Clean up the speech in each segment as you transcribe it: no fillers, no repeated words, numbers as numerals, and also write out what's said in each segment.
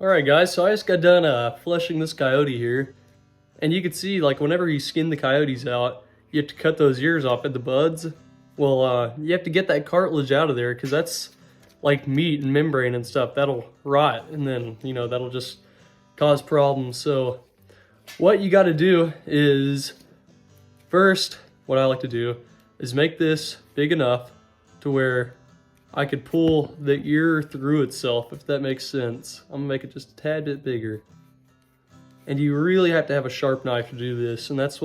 Alright guys, so I just got done flushing this coyote here. And you can see, like, whenever you skin the coyotes out, you have to cut those ears off at the buds. Well, you have to get that cartilage out of there because that's like meat and membrane and stuff. That'll rot and then, that'll just cause problems. So what you got to do is, first, what I like to do is make this big enough to where I could pull the ear through itself, if that makes sense. I'm gonna make it just a tad bit bigger. And you really have to have a sharp knife to do this, and this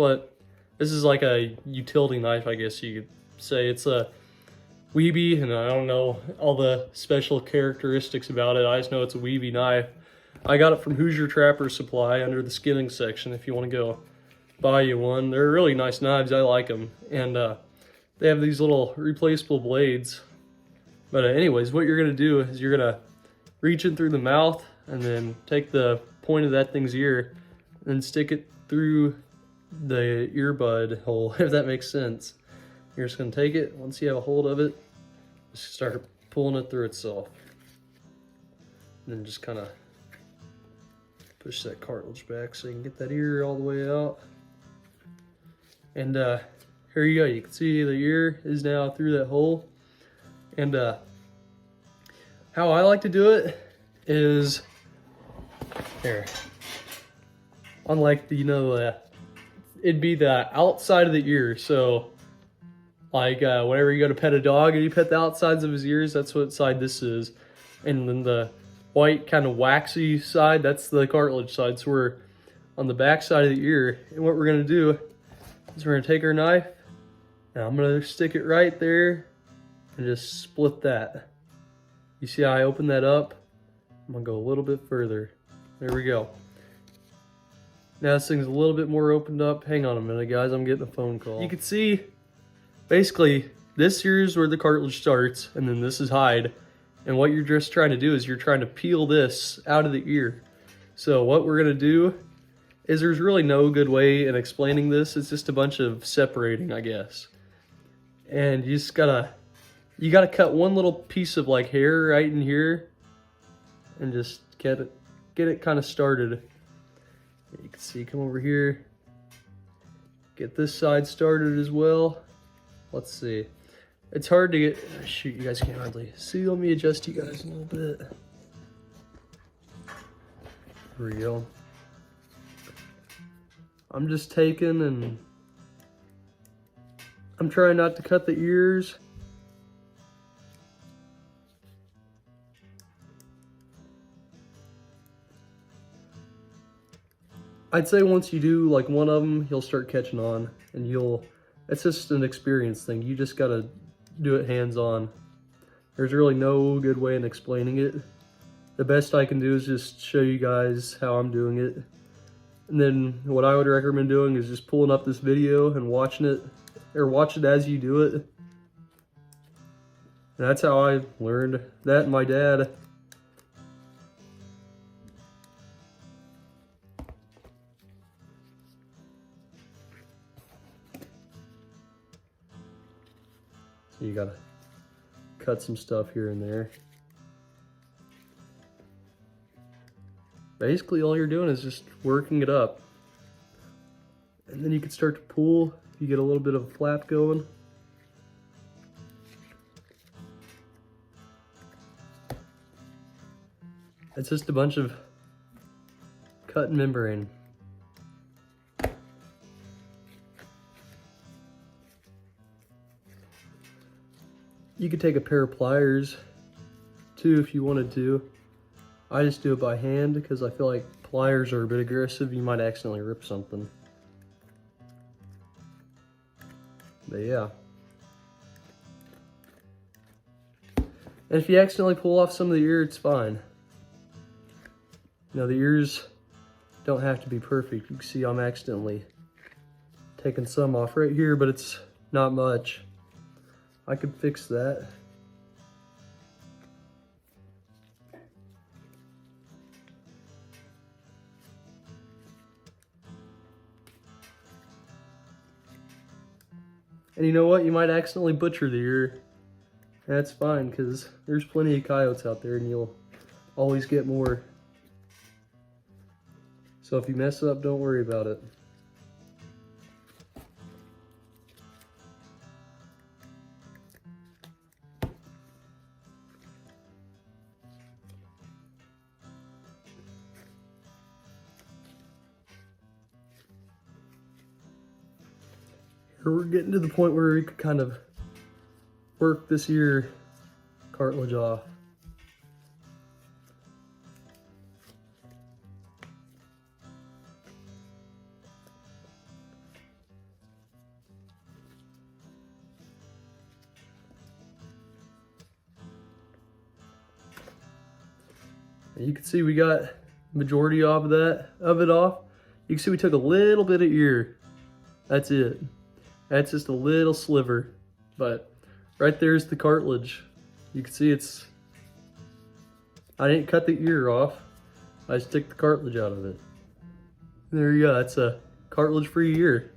is like a utility knife, I guess you could say. It's a Weeby, and I don't know all the special characteristics about it. I just know it's a Weeby knife. I got it from Hoosier Trapper Supply under the skinning section if you want to go buy you one. They're really nice knives, I like them. And they have these little replaceable blades. But anyways, what you're going to do is you're going to reach in through the mouth and then take the point of that thing's ear and stick it through the earbud hole, if that makes sense. You're just going to take it, once you have a hold of it, just start pulling it through itself. And then just kind of push that cartilage back so you can get that ear all the way out. And here you go, you can see the ear is now through that hole. And how I like to do it is, here, unlike the, it'd be the outside of the ear. So like whenever you go to pet a dog and you pet the outsides of his ears, that's what side this is. And then the white kind of waxy side, that's the cartilage side. So we're on the back side of the ear. And what we're gonna do is we're gonna take our knife and I'm gonna stick it right there and just split that. You see how I open that up? I'm gonna go a little bit further. There we go. Now this thing's a little bit more opened up. Hang on a minute, guys, I'm getting a phone call. You can see, basically, this here is where the cartilage starts, and then this is hide. And what you're just trying to do is you're trying to peel this out of the ear. So what we're gonna do is, there's really no good way in explaining this. It's just a bunch of separating, I guess. And you just gotta cut one little piece of like hair right in here and just get it kind of started. You can see, come over here, get this side started as well. Let's see. It's hard to get, shoot, you guys can't hardly see. Let me adjust you guys a little bit. There we go. I'm just taking and I'm trying not to cut the ears. I'd say once you do like one of them, you'll start catching on, and it's just an experience thing. You just gotta do it hands-on. There's really no good way in explaining it. The best I can do is just show you guys how I'm doing it. And then what I would recommend doing is just pulling up this video and watching it, or watch it as you do it. And that's how I learned that, and my dad. You gotta cut some stuff here and there. Basically, all you're doing is just working it up. And then you can start to pull. You get a little bit of a flap going. It's just a bunch of cut membrane. You could take a pair of pliers too if you wanted to. I just do it by hand because I feel like pliers are a bit aggressive. You might accidentally rip something. But yeah. And if you accidentally pull off some of the ear, it's fine. The ears don't have to be perfect. You can see I'm accidentally taking some off right here, but it's not much. I could fix that. And you know what? You might accidentally butcher the ear. That's fine, because there's plenty of coyotes out there and you'll always get more. So if you mess up, don't worry about it. Here we're getting to the point where we could kind of work this ear cartilage off. And you can see we got majority of it off. You can see we took a little bit of ear. That's it. That's just a little sliver. But right there's the cartilage. You can see I didn't cut the ear off. I just took the cartilage out of it. There you go. That's a cartilage-free ear.